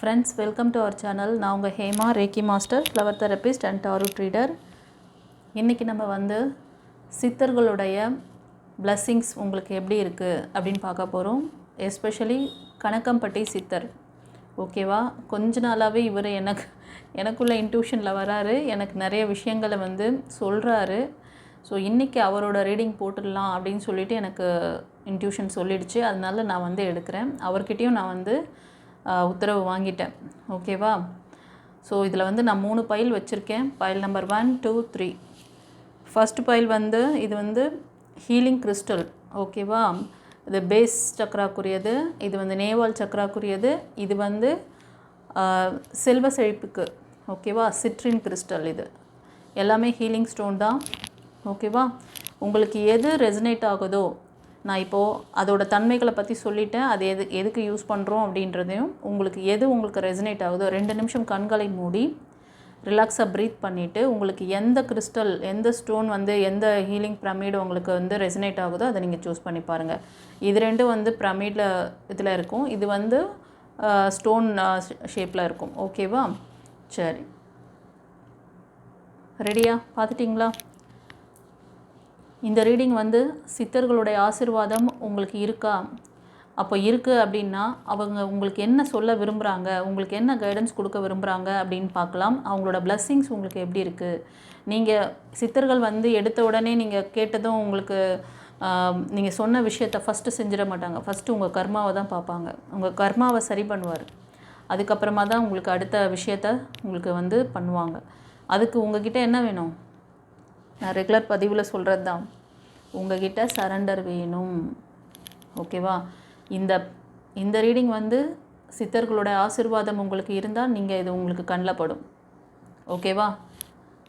Friends, welcome to our channel. நான் உங்கள் Hema reiki master, flower therapist and tarot reader. இன்றைக்கி நம்ம வந்து சித்தர்களுடைய பிளஸ்ஸிங்ஸ் உங்களுக்கு எப்படி இருக்குது அப்படின்னு பார்க்க போகிறோம். எஸ்பெஷலி கணக்கம்பட்டி சித்தர். ஓகேவா? கொஞ்ச நாளாகவே இவர் எனக்குள்ள இன்ட்யூஷனில் வராரு, எனக்கு நிறைய விஷயங்களை வந்து சொல்கிறாரு. ஸோ இன்றைக்கி அவரோட ரீடிங் போட்டுடலாம் அப்படின்னு சொல்லிட்டு எனக்கு இன்ட்யூஷன் சொல்லிடுச்சு. அதனால நான் வந்து எடுக்கிறேன். அவர்கிட்டையும் நான் வந்து உத்தரவு வாங்கிட்டேன். ஓகேவா? ஸோ இதில் வந்து நான் 3 பைல் வச்சுருக்கேன். File number 1, 2, 3. ஃபஸ்ட் பைல் வந்து இது வந்து ஹீலிங் கிறிஸ்டல். ஓகேவா? இது பேஸ் சக்கராக்குரியது, இது வந்து நேவால் சக்கராக்குரியது, இது வந்து செல்வ செழிப்புக்கு. ஓகேவா? Citrine crystal. இது எல்லாமே ஹீலிங் ஸ்டோன் தான். ஓகேவா? உங்களுக்கு எது ரெசனேட் ஆகுதோ, நான் இப்போது அதோட தன்மைகளை பற்றி சொல்லிட்டேன். அது எதுக்கு யூஸ் பண்ணுறோம் அப்படின்றதையும், உங்களுக்கு ரெசனேட் ஆகுதோ 2 நிமிஷம் கண்களை மூடி ரிலாக்ஸாக ப்ரீத் பண்ணிவிட்டு, உங்களுக்கு எந்த கிறிஸ்டல், எந்த ஸ்டோன் வந்து எந்த ஹீலிங் பிரமிடு உங்களுக்கு வந்து ரெசனேட் ஆகுதோ அதை நீங்கள் சூஸ் பண்ணி பாருங்கள். இது ரெண்டும் வந்து பிரமிடில் இதில் இருக்கும், இது வந்து ஸ்டோன் ஷேப்பில் இருக்கும். ஓகேவா? சரி, ரெடியா? பார்த்துட்டிங்களா? இந்த ரீடிங் வந்து சித்தர்களுடைய ஆசீர்வாதம் உங்களுக்கு இருக்கா? அப்போ இருக்குது அப்படின்னா அவங்க உங்களுக்கு என்ன சொல்ல விரும்புகிறாங்க, உங்களுக்கு என்ன கைடன்ஸ் கொடுக்க விரும்புகிறாங்க அப்படின்னு பார்க்கலாம். அவங்களோட பிளஸ்ஸிங்ஸ் உங்களுக்கு எப்படி இருக்குது? நீங்கள் சித்தர்கள் வந்து எடுத்த உடனே நீங்கள் கேட்டதும் உங்களுக்கு நீங்கள் சொன்ன விஷயத்தை ஃபஸ்ட்டு செஞ்சிட மாட்டாங்க. ஃபஸ்ட்டு உங்கள் கர்மாவை தான் பார்ப்பாங்க. உங்கள் கர்மாவை சரி பண்ணுவார். அதுக்கப்புறமா தான் உங்களுக்கு அடுத்த விஷயத்த உங்களுக்கு வந்து பண்ணுவாங்க. அதுக்கு உங்ககிட்ட என்ன வேணும்? நான் ரெகுலர் பதிவில் சொல்கிறது தான், உங்ககிட்ட சரண்டர் வேணும். ஓகேவா? இந்த ரீடிங் வந்து சித்தர்களோட ஆசீர்வாதம் உங்களுக்கு இருந்தால் நீங்கள் இது உங்களுக்கு கண்ணில் படும். ஓகேவா?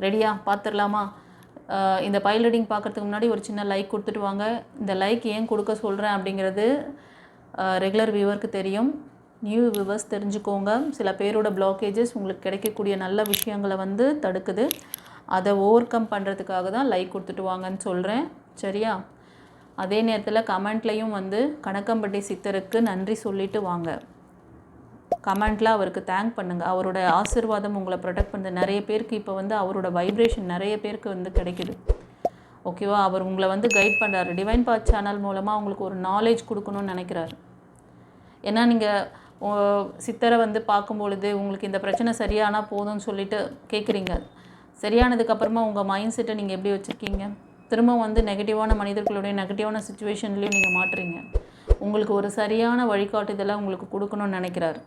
ரெடியா? பார்த்துடலாமா? இந்த பைல் ரீடிங் பார்க்குறதுக்கு முன்னாடி ஒரு சின்ன லைக் கொடுத்துட்டு வாங்க. இந்த லைக் ஏன் கொடுக்க சொல்கிறேன் அப்படிங்கிறது ரெகுலர் வியூவருக்கு தெரியும். நியூ வியூவர்ஸ் தெரிஞ்சுக்கோங்க. சில பேரோட பிளாக்கேஜஸ் உங்களுக்கு கிடைக்கக்கூடிய நல்ல விஷயங்களை வந்து தடுக்குது. அதை ஓவர் கம் பண்ணுறதுக்காக தான் லைக் கொடுத்துட்டு வாங்கன்னு சொல்கிறேன். சரியா? அதே நேரத்தில் கமெண்ட்லேயும் வந்து கணக்கம்பட்டி சித்தருக்கு நன்றி சொல்லிவிட்டு வாங்க. கமெண்ட்டில் அவருக்கு தேங்க் பண்ணுங்கள். அவரோட ஆசீர்வாதம் உங்களை ப்ரொடெக்ட் பண்ணுது. நிறைய பேருக்கு இப்போ வந்து அவரோட வைப்ரேஷன் நிறைய பேருக்கு வந்து கிடைக்குது. ஓகேவா? அவர் உங்களை வந்து கைட் பண்ணுறாரு. டிவைன் பாத் சேனல் மூலமாக உங்களுக்கு ஒரு நாலேஜ் கொடுக்கணும்னு நினைக்கிறாரு. ஏன்னா நீங்கள் சித்தரை வந்து பார்க்கும்பொழுது உங்களுக்கு இந்த பிரச்சனை சரியானால் போதும்னு சொல்லிட்டு கேட்குறீங்க. சரியானதுக்கப்புறமா உங்கள் மைண்ட் செட்டை நீங்கள் எப்படி வச்சுருக்கீங்க? திரும்ப வந்து நெகட்டிவான மனிதர்களுடைய நெகட்டிவான சுச்சுவேஷன்லேயும் நீங்கள் மாட்டுறீங்க. உங்களுக்கு ஒரு சரியான வழிகாட்டுதலை உங்களுக்கு கொடுக்கணும்னு நினைக்கிறார்.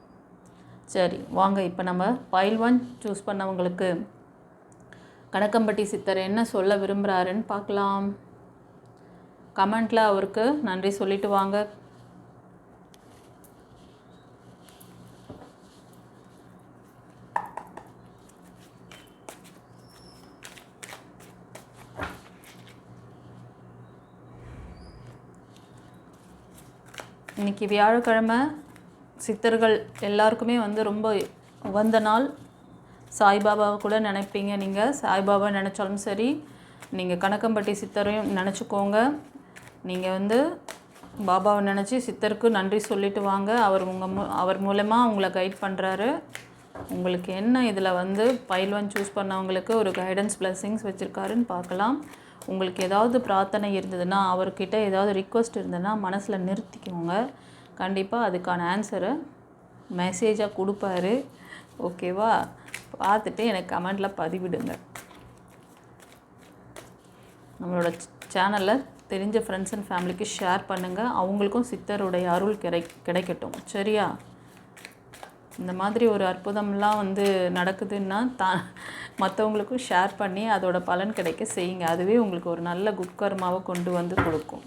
சரி, வாங்க இப்போ நம்ம பைல் 1 சூஸ் பண்ணவங்களுக்கு கணக்கம்பட்டி சித்தர் என்ன சொல்ல விரும்புகிறாருன்னு பார்க்கலாம். கமெண்ட்டில் அவருக்கு நன்றி சொல்லிட்டு வாங்க. இன்றைக்கி வியாழக்கிழமை. சித்தர்கள் எல்லாருக்குமே வந்து ரொம்ப உகந்த நாள். சாய்பாபாவை கூட நினைப்பீங்க. நீங்கள் சாய்பாபா நினச்சாலும் சரி, நீங்கள் கணக்கம்பட்டி சித்தரையும் நினச்சிக்கோங்க. நீங்கள் வந்து பாபாவை நினச்சி சித்தருக்கு நன்றி சொல்லிட்டு வாங்க. அவர் மூலமாக உங்களை கைட் பண்ணுறாரு. உங்களுக்கு என்ன இதில் வந்து பைல் 1 சூஸ் பண்ணவங்களுக்கு ஒரு கைடன்ஸ் பிளஸ்ஸிங்ஸ் வச்சுருக்காருன்னு பார்க்கலாம். உங்களுக்கு ஏதாவது பிரார்த்தனை இருந்ததுன்னா, அவர்கிட்ட ஏதாவது ரிக்வெஸ்ட் இருந்ததுன்னா மனசில் நிறுத்திக்கோங்க. கண்டிப்பாக அதுக்கான ஆன்சரை மெசேஜாக கொடுப்பாரு. ஓகேவா? பார்த்துட்டு எனக்கு கமெண்டில் பதிவிடுங்க. நம்மளோட சேனலில் தெரிஞ்ச ஃப்ரெண்ட்ஸ் அண்ட் ஃபேமிலிக்கு ஷேர் பண்ணுங்கள். அவங்களுக்கும் சித்தருடைய அருள் கிடைக்கட்டும். சரியா? இந்த மாதிரி ஒரு அற்புதம்லாம் வந்து நடக்குதுன்னா மற்றவங்களுக்கும் ஷேர் பண்ணி அதோட பலன் கிடைக்க செய்யுங்க. அதுவே உங்களுக்கு ஒரு நல்ல குட்கர்மாவை கொண்டு வந்து கொடுக்கும்.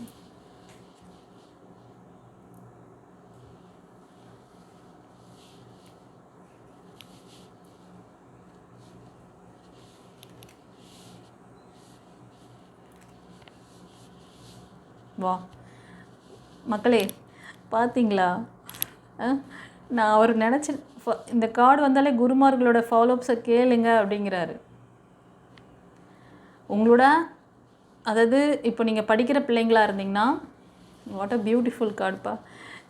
வா மக்களே, பார்த்தீங்களா? நான் அவர் நினச்சேன், இந்த கார்டு வந்தாலே குருமார்களோட ஃபாலோஅப்ஸை கேளுங்க அப்படிங்கிறாரு. உங்களோட அதாவது இப்போ நீங்கள் படிக்கிற பிள்ளைங்களாக இருந்தீங்கன்னா, வாட் அ பியூட்டிஃபுல் கார்டுப்பா.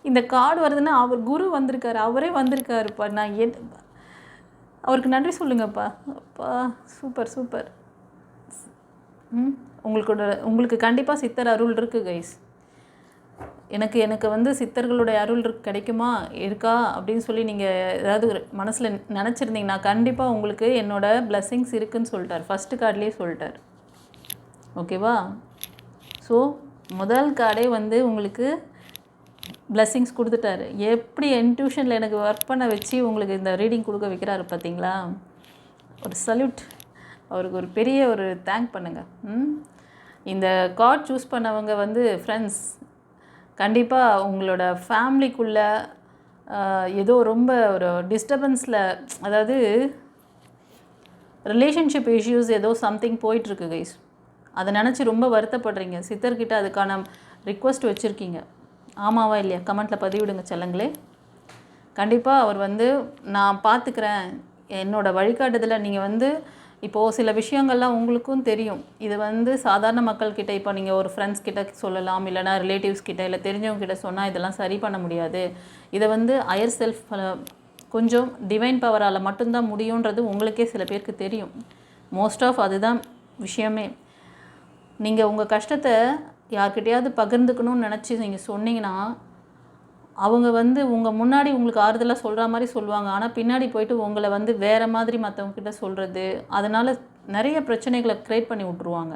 இந்த கார்டு வருதுன்னா அவர் குரு வந்திருக்காரு, அவரே வந்திருக்காருப்பா. நான் அவருக்கு நன்றி சொல்லுங்கப்பா. அப்பா சூப்பர் சூப்பர். உங்களுக்கு கண்டிப்பாக சித்தர் அருள் இருக்குது கைஸ். எனக்கு வந்து சித்தர்களுடைய அருள் கிடைக்குமா இருக்கா அப்படின்னு சொல்லி நீங்கள் ஏதாவது மனசில் நினச்சிருந்தீங்கன்னா கண்டிப்பாக உங்களுக்கு என்னோட பிளெஸ்ஸிங்ஸ் இருக்குதுன்னு சொல்லிட்டார். ஃபஸ்ட்டு கார்ட்லேயே சொல்லிட்டார். ஓகேவா? ஸோ முதல் கார்டே வந்து உங்களுக்கு பிளெஸ்ஸிங்ஸ் கொடுத்துட்டாரு. எப்படி இன்ட்யூஷனில் எனக்கு ஒர்க் பண்ண வச்சு உங்களுக்கு இந்த ரீடிங் கொடுக்க வைக்கிறாரு பார்த்தீங்களா? ஒரு சல்யூட். அவருக்கு ஒரு பெரிய ஒரு தேங்க் பண்ணுங்கள். இந்த கார்ட் சூஸ் பண்ணவங்க வந்து ஃப்ரெண்ட்ஸ், கண்டிப்பாக உங்களோட ஃபேமிலிக்குள்ளே ஏதோ ரொம்ப ஒரு டிஸ்டர்பன்ஸில், அதாவது ரிலேஷன்ஷிப் இஷ்யூஸ் ஏதோ சம்திங் போயிட்டுருக்கு கைஸ். அதை நினச்சி ரொம்ப வருத்தப்படுறீங்க. சித்தர்கிட்ட அதுக்கான ரிக்வெஸ்ட் வச்சுருக்கீங்க. ஆமாவா இல்லையா? கமெண்ட்டில் பதிவிடுங்க செல்லங்களே. கண்டிப்பாக அவர் வந்து நான் பார்த்துக்கிறேன், என்னோடய வழிகாட்டுதலில் நீங்கள் வந்து இப்போது சில விஷயங்கள்லாம் உங்களுக்கும் தெரியும். இது வந்து சாதாரண மக்கள்கிட்ட இப்போ நீங்கள் ஒரு ஃப்ரெண்ட்ஸ் கிட்ட சொல்லலாம், இல்லைனா ரிலேட்டிவ்ஸ் கிட்ட, இல்லை தெரிஞ்சவங்க கிட்ட சொன்னால் இதெல்லாம் சரி பண்ண முடியாது. இதை வந்து ஹையர் செல்ஃப் கொஞ்சம் டிவைன் பவரால் மட்டும்தான் முடியுன்றது உங்களுக்கே சில பேருக்கு தெரியும். மோஸ்ட் ஆஃப் அதுதான் விஷயமே. நீங்கள் உங்கள் கஷ்டத்தை யார்கிட்டையாவது பகிர்ந்துக்கணும்னு நினச்சி நீங்கள் சொன்னீங்கன்னா அவங்க வந்து உங்கள் முன்னாடி உங்களுக்கு ஆறுதலாக சொல்கிற மாதிரி சொல்லுவாங்க. ஆனால் பின்னாடி போயிட்டு உங்களை வந்து வேறு மாதிரி மற்றவங்கக்கிட்ட சொல்கிறது, அதனால் நிறைய பிரச்சனைகளை க்ரியேட் பண்ணி விட்ருவாங்க.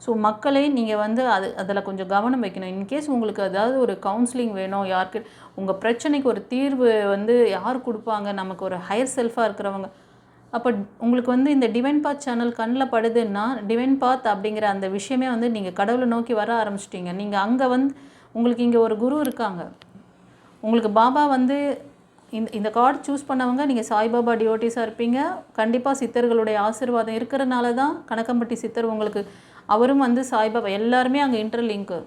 ஸோ மக்களை நீங்கள் வந்து அதில் கொஞ்சம் கவனம் வைக்கணும். இன்கேஸ் உங்களுக்கு ஏதாவது ஒரு கவுன்சிலிங் வேணும், யாருக்கு உங்கள் பிரச்சனைக்கு ஒரு தீர்வு வந்து யார் கொடுப்பாங்க, நமக்கு ஒரு ஹையர் செல்ஃபாக இருக்கிறவங்க. அப்போ உங்களுக்கு வந்து இந்த டிவைன் பாத் சேனல் கண்ணில் படுதுன்னா, டிவைன் பாத் அப்படிங்கிற அந்த விஷயமே வந்து நீங்கள் கடவுளை நோக்கி வர ஆரம்பிச்சிட்டிங்க. நீங்கள் அங்கே வந்து உங்களுக்கு இங்கே ஒரு குரு இருக்காங்க. உங்களுக்கு பாபா வந்து இந்த கார்டு சூஸ் பண்ணவங்க நீங்கள் சாய்பாபா டிவோட்டிஸாக இருப்பீங்க. கண்டிப்பாக சித்தர்களுடைய ஆசீர்வாதம் இருக்கிறனால தான் கணக்கம்பட்டி சித்தர் உங்களுக்கு, அவரும் வந்து சாய்பாபா, எல்லாருமே அங்கே இன்டர்லிங்க்கு.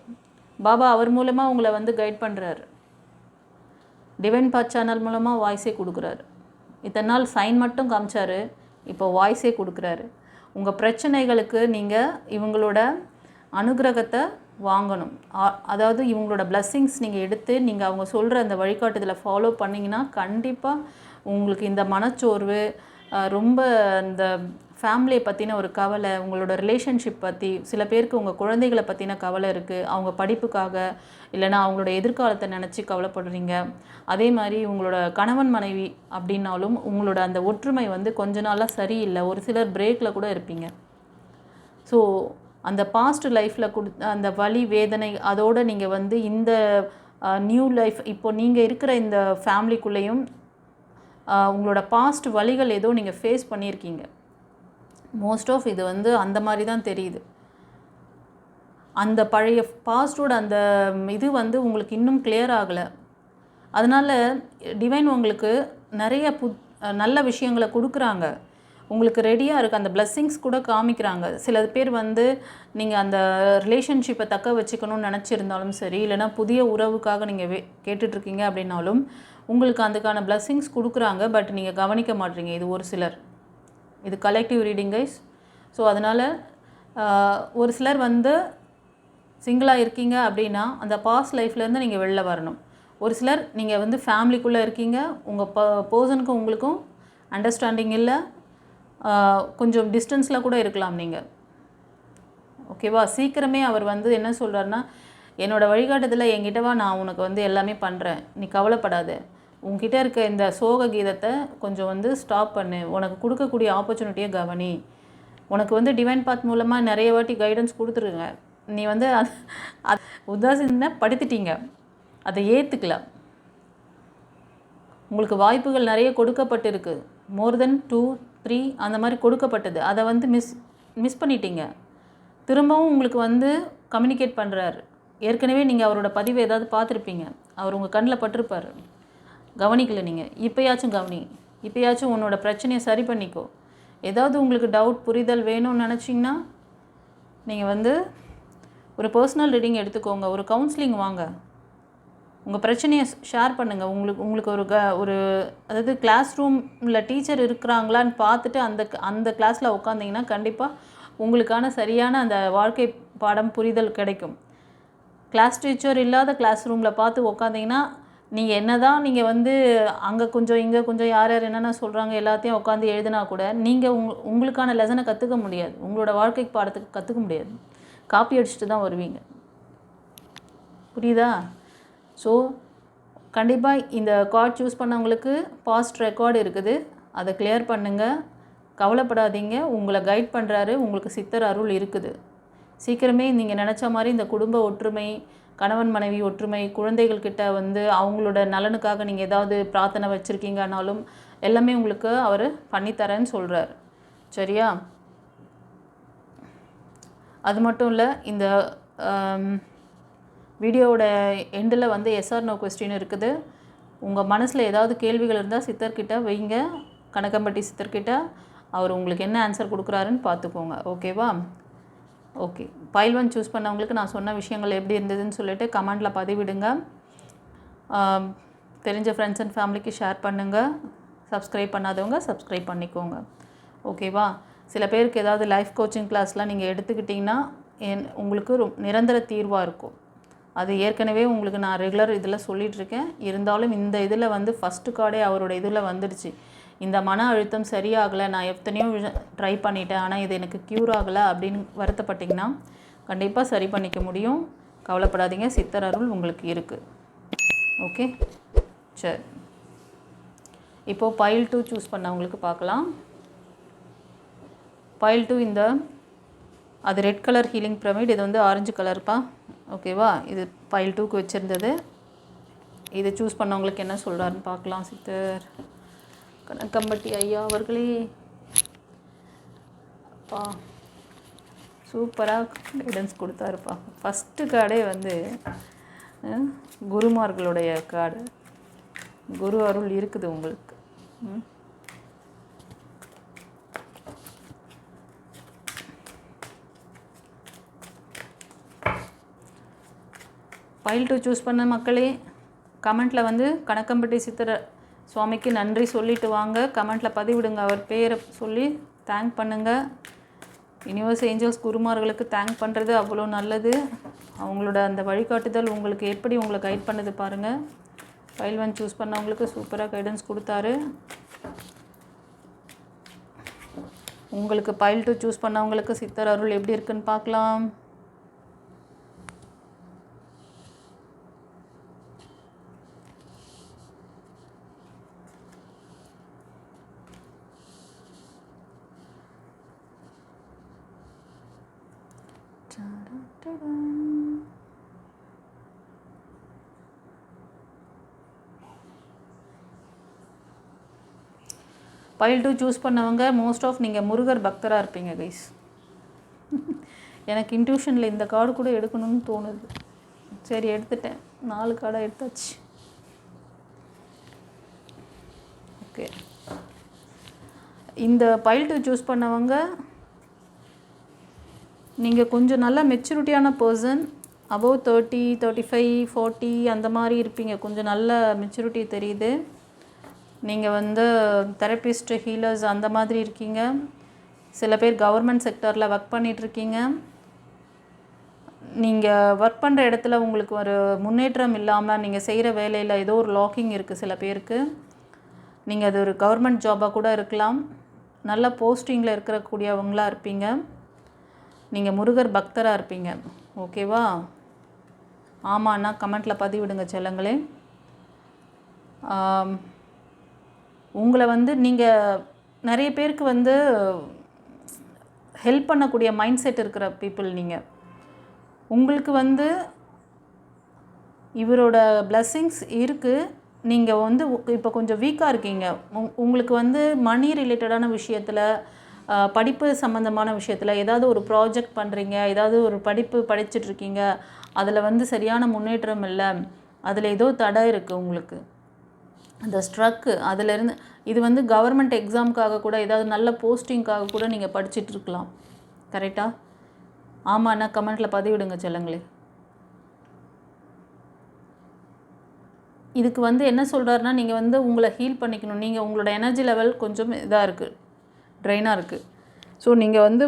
பாபா அவர் மூலமாக உங்களை வந்து கைட் பண்ணுறாரு. டிவைன் பாத் சேனல் மூலமாக வாய்ஸே கொடுக்குறாரு. இத்தனை நாள் சைன் மட்டும் காமிச்சார், இப்போ வாய்ஸே கொடுக்குறாரு. உங்கள் பிரச்சனைகளுக்கு நீங்கள் இவங்களோட அனுகிரகத்தை வாங்கணும். அதாவது இவங்களோட பிளெஸ்ஸிங்ஸ் நீங்கள் எடுத்து நீங்கள் அவங்க சொல்கிற அந்த வழிகாட்டுதலை ஃபாலோ பண்ணிங்கன்னா கண்டிப்பாக உங்களுக்கு இந்த மனச்சோர்வு, ரொம்ப இந்த ஃபேமிலியை பற்றின ஒரு கவலை, உங்களோட ரிலேஷன்ஷிப் பற்றி, சில பேருக்கு உங்கள் குழந்தைகளை பற்றின கவலை இருக்குது, அவங்க படிப்புக்காக இல்லைனா அவங்களோட எதிர்காலத்தை நினச்சி கவலைப்படுறீங்க. அதே மாதிரி உங்களோட கணவன் மனைவி அப்படின்னாலும் உங்களோட அந்த ஒற்றுமை வந்து கொஞ்ச நாளாக சரியில்லை. ஒரு சிலர் பிரேக்கில் கூட இருப்பீங்க. ஸோ அந்த பாஸ்ட் லைஃப்பில் அந்த வலி வேதனை அதோடு நீங்கள் வந்து இந்த நியூ லைஃப் இப்போ நீங்கள் இருக்கிற இந்த ஃபேமிலிக்குள்ளேயும் உங்களோட பாஸ்ட் வலிகள் ஏதோ நீங்கள் ஃபேஸ் பண்ணியிருக்கீங்க. மோஸ்ட் ஆஃப் இது வந்து அந்த மாதிரி தான் தெரியுது. அந்த பழைய பாஸ்டோட அந்த இது வந்து உங்களுக்கு இன்னும் கிளியர் ஆகலை. அதனால் டிவைன் உங்களுக்கு நிறைய நல்ல விஷயங்களை கொடுக்குறாங்க. உங்களுக்கு ரெடியாக இருக்குது. அந்த பிளெஸ்ஸிங்ஸ் கூட காமிக்கிறாங்க. சில பேர் வந்து நீங்கள் அந்த ரிலேஷன்ஷிப்பை தக்க வச்சுக்கணும்னு நினச்சிருந்தாலும் சரி, இல்லைனா புதிய உறவுக்காக நீங்கள் கேட்டுட்ருக்கீங்க அப்படின்னாலும் உங்களுக்கு அதுக்கான பிளெஸ்ஸிங்ஸ் கொடுக்குறாங்க. பட் நீங்கள் கவனிக்க மாட்டீங்க. இது ஒரு சிலர், இது கலெக்டிவ் ரீடிங் கைஸ். ஸோ அதனால் ஒரு சிலர் வந்து சிங்கிளாக இருக்கீங்க அப்படின்னா அந்த பாஸ்ட் லைஃப்லேருந்து நீங்கள் வெளில வரணும். ஒரு சிலர் நீங்கள் வந்து ஃபேமிலிக்குள்ளே இருக்கீங்க, உங்கள் பர்சனுக்கும் உங்களுக்கும் அண்டர்ஸ்டாண்டிங் இல்லை, கொஞ்சம் டிஸ்டன்ஸில் கூட இருக்கலாம் நீங்கள். ஓகேவா? சீக்கிரமே அவர் வந்து என்ன சொல்கிறாருன்னா, என்னோடய வழிகாட்டுதலில் என்கிட்டவா, நான் உனக்கு வந்து எல்லாமே பண்ணுறேன், நீ கவலைப்படாத, உங்ககிட்ட இருக்க இந்த சோக கீதத்தை கொஞ்சம் வந்து ஸ்டாப் பண்ணு, உனக்கு கொடுக்கக்கூடிய ஆப்பர்ச்சுனிட்டியை கவனி. உனக்கு வந்து டிவைன் பாத் மூலமாக நிறைய வாட்டி கைடன்ஸ் கொடுத்துருங்க. நீ வந்து உதாசீனப்படுத்திட்டீங்க, அதை ஏற்றுக்கல. உங்களுக்கு வாய்ப்புகள் நிறைய கொடுக்கப்பட்டிருக்கு. மோர் தென் 2, 3 அந்த மாதிரி கொடுக்கப்பட்டது. அதை வந்து மிஸ் பண்ணிட்டீங்க. திரும்பவும் உங்களுக்கு வந்து கம்யூனிகேட் பண்ணுறாரு. ஏற்கனவே நீங்கள் அவரோட பதிவு ஏதாவது பார்த்துருப்பீங்க. அவர் உங்கள் கண்ணில் பட்டிருப்பார், கவனிக்கல நீங்கள். இப்போயாச்சும் கவனி, இப்போயாச்சும் உன்னோட பிரச்சனையை சரி பண்ணிக்கோ. ஏதாவது உங்களுக்கு டவுட் புரிதல் வேணும்னு நினச்சிங்கன்னா நீங்கள் வந்து ஒரு பர்சனல் ரீடிங் எடுத்துக்கோங்க, ஒரு கவுன்சிலிங் வாங்க, உங்கள் பிரச்சனையை ஷேர் பண்ணுங்கள். உங்களுக்கு ஒரு அதாவது கிளாஸ் ரூமில் டீச்சர் இருக்கிறாங்களான்னு பார்த்துட்டு அந்த கிளாஸில் உட்காந்திங்கன்னா கண்டிப்பாக உங்களுக்கான சரியான அந்த வாழ்க்கை பாடம் புரிதல் கிடைக்கும். கிளாஸ் டீச்சர் இல்லாத கிளாஸ் ரூமில் பார்த்து உட்காந்திங்கன்னா நீங்கள் என்ன தான் நீங்கள் வந்து அங்கே கொஞ்சம் இங்கே கொஞ்சம் யார் யார் என்னென்ன சொல்கிறாங்க எல்லாத்தையும் உட்காந்து எழுதினா கூட நீங்கள் உங்களுக்கான லெசனை கற்றுக்க முடியாது, உங்களோட வாழ்க்கை பாடத்துக்கு கற்றுக்க முடியாது. காப்பி அடிச்சுட்டு தான் வருவீங்க. புரியுதா? ஸோ கண்டிப்பாக இந்த கார்டு சூஸ் பண்ணவங்களுக்கு பாஸ்ட் ரெக்கார்டு இருக்குது, அதை கிளியர் பண்ணுங்கள். கவலைப்படாதீங்க, உங்களை கைட் பண்ணுறாரு, உங்களுக்கு சித்தர் அருள் இருக்குது. சீக்கிரமே நீங்கள் நினச்ச மாதிரி இந்த குடும்ப ஒற்றுமை, கணவன் மனைவி ஒற்றுமை, குழந்தைகள்கிட்ட வந்து அவங்களோட நலனுக்காக நீங்கள் ஏதாவது பிரார்த்தனை வச்சுருக்கீங்கன்னாலும் எல்லாமே உங்களுக்கு அவர் பண்ணித்தரேன்னு சொல்கிறார். சரியா? அது மட்டும் இல்லை, இந்த வீடியோவோட எண்டில் வந்து எஸ்ஆர் நோ கொஸ்டின் இருக்குது. உங்கள் மனசில் ஏதாவது கேள்விகள் இருந்தால் சித்தர்கிட்ட வைங்க, கணக்கம்பட்டி சித்தர்கிட்ட. அவர் உங்களுக்கு என்ன ஆன்சர் கொடுக்குறாருன்னு பார்த்துக்கோங்க. ஓகேவா? ஓகே. பைல் 1 சூஸ் பண்ணவங்களுக்கு நான் சொன்ன விஷயங்கள் எப்படி இருந்ததுன்னு சொல்லிட்டு கமெண்டில் பதிவிடுங்க. தெரிஞ்ச ஃப்ரெண்ட்ஸ் அண்ட் ஃபேமிலிக்கு ஷேர் பண்ணுங்கள். சப்ஸ்கிரைப் பண்ணாதவங்க சப்ஸ்கிரைப் பண்ணிக்கோங்க. ஓகேவா? சில பேருக்கு ஏதாவது லைஃப் கோச்சிங் கிளாஸ்லாம் நீங்கள் எடுத்துக்கிட்டிங்கன்னா உங்களுக்கு நிரந்தர தீர்வாக இருக்கும். அது ஏற்கனவே உங்களுக்கு நான் ரெகுலர் இதில் சொல்லிகிட்ருக்கேன். இருந்தாலும் இந்த இதில் வந்து ஃபஸ்ட்டு கார்டே அவரோட இதில் வந்துடுச்சு. இந்த மன அழுத்தம் சரியாகலை, நான் எத்தனையோ ட்ரை பண்ணிட்டேன், ஆனால் இது எனக்கு க்யூர் ஆகலை அப்படின்னு வருத்தப்பட்டிங்கன்னா கண்டிப்பாக சரி பண்ணிக்க முடியும். கவலைப்படாதீங்க, சித்தர் அருள் உங்களுக்கு இருக்குது. ஓகே, சரி. இப்போது பைல் 2 சூஸ் பண்ணவங்களுக்கு பார்க்கலாம். பைல் 2 இந்த அது ரெட் கலர் ஹீலிங் பிரமிட், இது வந்து ஆரஞ்சு கலர்ப்பா. ஓகேவா? இது பைல் 2க்கு வச்சுருந்தது. இதை சூஸ் பண்ணவங்களுக்கு என்ன சொல்கிறாருன்னு பார்க்கலாம். சித்தர் கணக்கம்பட்டி ஐயா அவர்களே, அப்பா சூப்பராக கைடன்ஸ் கொடுத்தாருப்பா. ஃபஸ்ட்டு கார்டே வந்து குருமார்களுடைய கார்டு. குரு அருள் இருக்குது உங்களுக்கு. பைல் 2 சூஸ் பண்ண மக்களே, கமெண்ட்டில் வந்து கணக்கம்பட்டி சித்தர் சுவாமிக்கு நன்றி சொல்லிட்டு வாங்க. கமெண்ட்டில் பதிவிடுங்க, அவர் பேரை சொல்லி தேங்க் பண்ணுங்கள். யூனிவர்ஸ் ஏஞ்சல்ஸ் குருமார்களுக்கு தேங்க் பண்ணுறது அவ்வளோ நல்லது. அவங்களோட அந்த வழிகாட்டுதல் உங்களுக்கு எப்படி உங்களை கைட் பண்ணுது பாருங்கள். பைல் 1 சூஸ் பண்ணவங்களுக்கு சூப்பராக கைடன்ஸ் கொடுத்தாரு. உங்களுக்கு பைல் 2 சூஸ் பண்ணவங்களுக்கு சித்தர் அருள் எப்படி இருக்குன்னு பார்க்கலாம். பைல் 2 சூஸ் பண்ணவங்க மோஸ்ட் ஆஃப் நீங்கள் முருகர் பக்தராக இருப்பீங்க கைஸ். எனக்கு இன்ட்யூஷனில் இந்த கார்டு கூட எடுக்கணும்னு தோணுது. சரி, எடுத்துட்டேன். 4 கார்டாக எடுத்தாச்சு. ஓகே, இந்த பைல் 2 சூஸ் பண்ணவங்க நீங்கள் கொஞ்சம் நல்ல மெச்சூரிட்டியான பர்சன். அபவ் 30, 35, 40 அந்த மாதிரி இருப்பீங்க. கொஞ்சம் நல்ல மெச்சூரிட்டி தெரியுது. நீங்கள் வந்து தெரபிஸ்ட், ஹீலர்ஸ் அந்த மாதிரி இருக்கீங்க. சில பேர் கவர்மெண்ட் செக்டரில் ஒர்க் பண்ணிகிட்ருக்கீங்க. நீங்கள் ஒர்க் பண்ணுற இடத்துல உங்களுக்கு ஒரு முன்னேற்றம் இல்லாமல் நீங்கள் செய்கிற வேலையில் ஏதோ ஒரு லாக்கிங் இருக்குது சில பேருக்கு. நீங்கள் அது ஒரு கவர்மெண்ட் ஜாபாக கூட இருக்கலாம். நல்ல போஸ்டிங்கில் இருக்கக்கூடியவங்களாக இருப்பீங்க. நீங்கள் முருகர் பக்தராக இருப்பீங்க. ஓகேவா? ஆமாண்ணா கமெண்ட்டில் பதிவிடுங்க செல்லங்களே. உங்களை வந்து நீங்கள் நிறைய பேருக்கு வந்து ஹெல்ப் பண்ணக்கூடிய மைண்ட் செட் இருக்கிற பீப்புள் நீங்கள். உங்களுக்கு வந்து இவரோட பிளெஸ்ஸிங்ஸ் இருக்குது. நீங்கள் வந்து இப்போ கொஞ்சம் வீக்காக இருக்கீங்க. உங்களுக்கு வந்து மணி ரிலேட்டடான விஷயத்தில், படிப்பு சம்மந்தமான விஷயத்தில் ஏதாவது ஒரு ப்ராஜெக்ட் பண்ணுறீங்க, ஏதாவது ஒரு படிப்பு படிச்சுட்ருக்கீங்க, அதில் வந்து சரியான முன்னேற்றம் இல்லை, அதில் ஏதோ தடை இருக்குது உங்களுக்கு, அந்த ஸ்ட்ரக்கு அதிலேருந்து. இது வந்து கவர்மெண்ட் எக்ஸாமுக்காக கூட, ஏதாவது நல்ல போஸ்டிங்காக கூட நீங்கள் படிச்சுட்ருக்கலாம். கரெக்டாக? ஆமாண்ணா கமெண்ட்டில் பதிவிடுங்க செல்லங்களே. இதுக்கு வந்து என்ன சொல்கிறாருன்னா, நீங்கள் வந்து உங்களை ஹீல் பண்ணிக்கணும். நீங்கள் உங்களோட எனர்ஜி லெவல் கொஞ்சம் இதாக இருக்குது, ட்ரைனாக இருக்குது. ஸோ நீங்கள் வந்து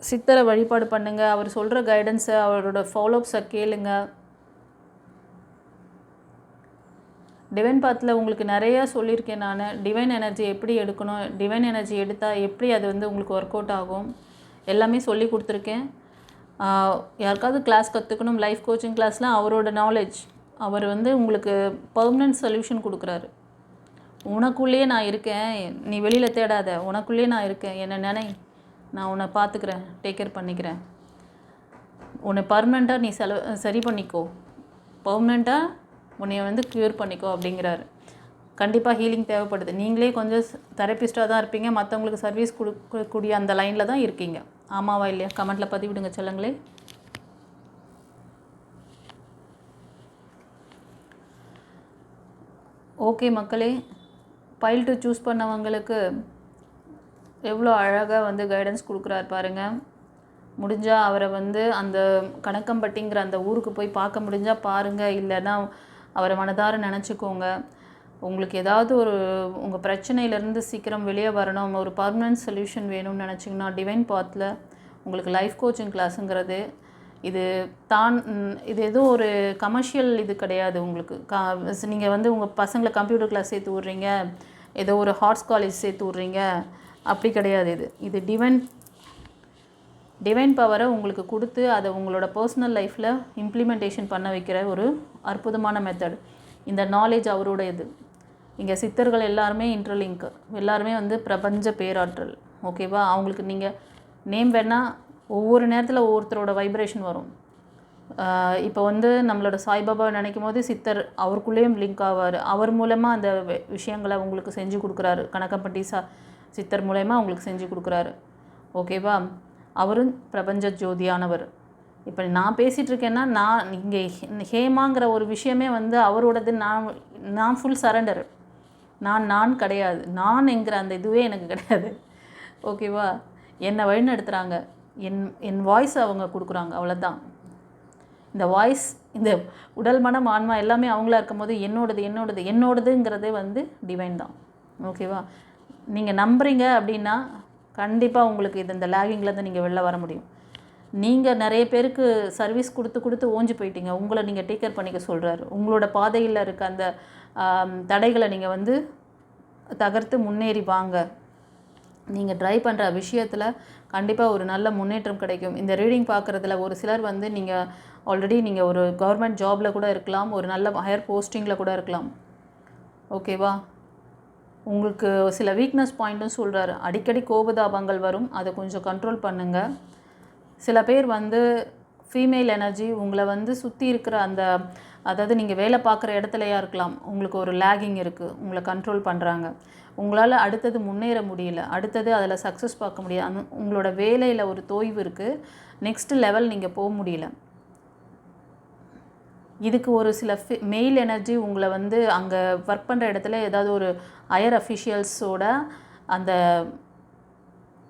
சித்தரை வழிபாடு பண்ணுங்கள். அவர் சொல்கிற கைடன்ஸை, அவரோட ஃபாலோஅப்ஸை கேளுங்க. டிவைன் பாத்தில் உங்களுக்கு நிறையா சொல்லியிருக்கேன் நான். டிவைன் எனர்ஜி எப்படி எடுக்கணும், டிவைன் எனர்ஜி எடுத்தால் எப்படி அது வந்து உங்களுக்கு ஒர்க் அவுட் ஆகும், எல்லாமே சொல்லி கொடுத்துருக்கேன். யாருக்காவது கிளாஸ் கற்றுக்கணும், லைஃப் கோச்சிங் கிளாஸ்லாம் அவரோட நாலேஜ், அவர் வந்து உங்களுக்கு பர்மனன்ட் சொல்யூஷன் கொடுக்குறாரு. உனக்குள்ளேயே நான் இருக்கேன், நீ வெளியில் தேடாத, உனக்குள்ளேயே நான் இருக்கேன், என்னை நினை, நான் உன்னை பார்த்துக்கிறேன், டேக் கேர் பண்ணிக்கிறேன், உன்னை பர்மனெண்ட்டாக நீ சரி பண்ணிக்கோ, பர்மனெண்ட்டாக உன்னை வந்து க்யூர் பண்ணிக்கோ அப்படிங்கிறாரு. கண்டிப்பாக ஹீலிங் தேவைப்படுது. நீங்களே கொஞ்சம் தெரப்பிஸ்ட்டாக தான் இருப்பீங்க, மற்றவங்களுக்கு சர்வீஸ் கொடுக்கக்கூடிய அந்த லைனில் தான் இருக்கீங்க. ஆமாவா இல்லையா? கமெண்ட்டில் பதிவிடுங்க சொல்லுங்களே. ஓகே மக்களே, பைல் 2 சூஸ் பண்ணவங்களுக்கு எவ்வளோ அழகாக வந்து கைடன்ஸ் கொடுக்குறாரு பாருங்கள். முடிஞ்சால் அவரை வந்து அந்த கணக்கம்பட்டிங்கிற அந்த ஊருக்கு போய் பார்க்க முடிஞ்சால் பாருங்கள், இல்லைன்னா அவரை மனதார நினச்சிக்கோங்க. உங்களுக்கு ஏதாவது ஒரு உங்கள் பிரச்சனையிலேருந்து சீக்கிரம் வெளியே வரணும், ஒரு பர்மனன்ட் சொல்யூஷன் வேணும்னு நினச்சிங்கன்னா டிவைன் பாத்தில் உங்களுக்கு லைஃப் கோச்சிங் கிளாஸுங்கிறது இது இது எதுவும் ஒரு கமர்ஷியல் இது கிடையாது. உங்களுக்கு நீங்கள் வந்து உங்கள் பசங்களை கம்ப்யூட்டர் கிளாஸ் சேர்த்து விட்றீங்க, ஏதோ ஒரு ஹார்ட்ஸ் காலேஜ் சேர்த்து விட்றீங்க, அப்படி கிடையாது. இது டிவைன் பவரை உங்களுக்கு கொடுத்து அதை உங்களோட பர்சனல் லைஃப்பில் இம்ப்ளிமெண்டேஷன் பண்ண வைக்கிற ஒரு அற்புதமான மெத்தட். இந்த நாலேஜ் அவரோட இது. இங்கே சித்தர்கள் எல்லாருமே இன்டர்லிங்க், எல்லாருமே வந்து பிரபஞ்ச பேராற்றல். ஓகேவா? அவங்களுக்கு நீங்கள் நேம் வேணால் ஒவ்வொரு நேரத்தில் ஒவ்வொருத்தரோட வைப்ரேஷன் வரும். இப்போ வந்து நம்மளோட சாய்பாபா நினைக்கும் போது சித்தர் அவருக்குள்ளேயும் லிங்க் ஆவார். அவர் மூலமாக அந்த விஷயங்களை உங்களுக்கு செஞ்சு கொடுக்குறாரு. கணக்கம்பட்டி சித்தர் மூலயமா உங்களுக்கு செஞ்சு கொடுக்குறாரு. ஓகேவா? அவரும் பிரபஞ்ச ஜோதியானவர். இப்போ நான் பேசிகிட்டு இருக்கேன்னா நான் இங்கே ஹேமாங்கிற ஒரு விஷயமே வந்து அவரோடது. நான் ஃபுல் சரண்டர். நான் கிடையாது. நான் என்கிற அந்த இதுவே எனக்கு கிடையாது. ஓகேவா? என்னை வழிநடத்துகிறாங்க. என் வாய்ஸ் அவங்க கொடுக்குறாங்க, அவ்வளோதான். இந்த வாய்ஸ், இந்த உடல் மனம் ஆன்மா எல்லாமே அவங்களா இருக்கும் போது என்னோடதுங்கிறதே வந்து டிவைன் தான். ஓகேவா? நீங்கள் நம்புறீங்க அப்படின்னா கண்டிப்பாக உங்களுக்கு இந்த லேகிங்லேருந்து நீங்கள் வெளில வர முடியும். நீங்கள் நிறைய பேருக்கு சர்வீஸ் கொடுத்து ஓஞ்சி போயிட்டீங்க. உங்களை நீங்கள் டேக் கேர் பண்ணிக்க சொல்கிறாரு. உங்களோட பாதையில் இருக்க அந்த தடைகளை நீங்கள் வந்து தகர்த்து முன்னேறி வாங்க. நீங்கள் ட்ரை பண்ணுற விஷயத்தில் கண்டிப்பாக ஒரு நல்ல முன்னேற்றம் கிடைக்கும். இந்த ரீடிங் பார்க்குறதுல ஒரு சிலர் வந்து நீங்கள் ஆல்ரெடி நீங்கள் ஒரு கவர்மெண்ட் ஜாபில் கூட இருக்கலாம், ஒரு நல்ல ஹையர் போஸ்டிங்கில் கூட இருக்கலாம். ஓகேவா? உங்களுக்கு சில வீக்னஸ் பாயிண்ட்டும் சொல்கிறாரு. அடிக்கடி கோபதாபங்கள் வரும், அதை கொஞ்சம் கண்ட்ரோல் பண்ணுங்கள். சில பேர் வந்து ஃபீமேல் எனர்ஜி உங்களை வந்து சுற்றி இருக்கிற அந்த, அதாவது நீங்கள் வேலை பார்க்குற இடத்துலையா இருக்கலாம், உங்களுக்கு ஒரு லேகிங் இருக்குது, உங்களை கண்ட்ரோல் பண்ணுறாங்க. உங்களால் அடுத்தது முன்னேற முடியல, அடுத்தது அதில் சக்ஸஸ் பார்க்க முடியாது. உங்களோட வேலையில் ஒரு தொய்வு இருக்குது, நெக்ஸ்ட் லெவல் நீங்கள் போக முடியல. இதுக்கு ஒரு சில மெயில் எனர்ஜி உங்களை வந்து அங்கே ஒர்க் பண்ணுற இடத்துல ஏதாவது ஒரு ஹையர் அஃபிஷியல்ஸோட அந்த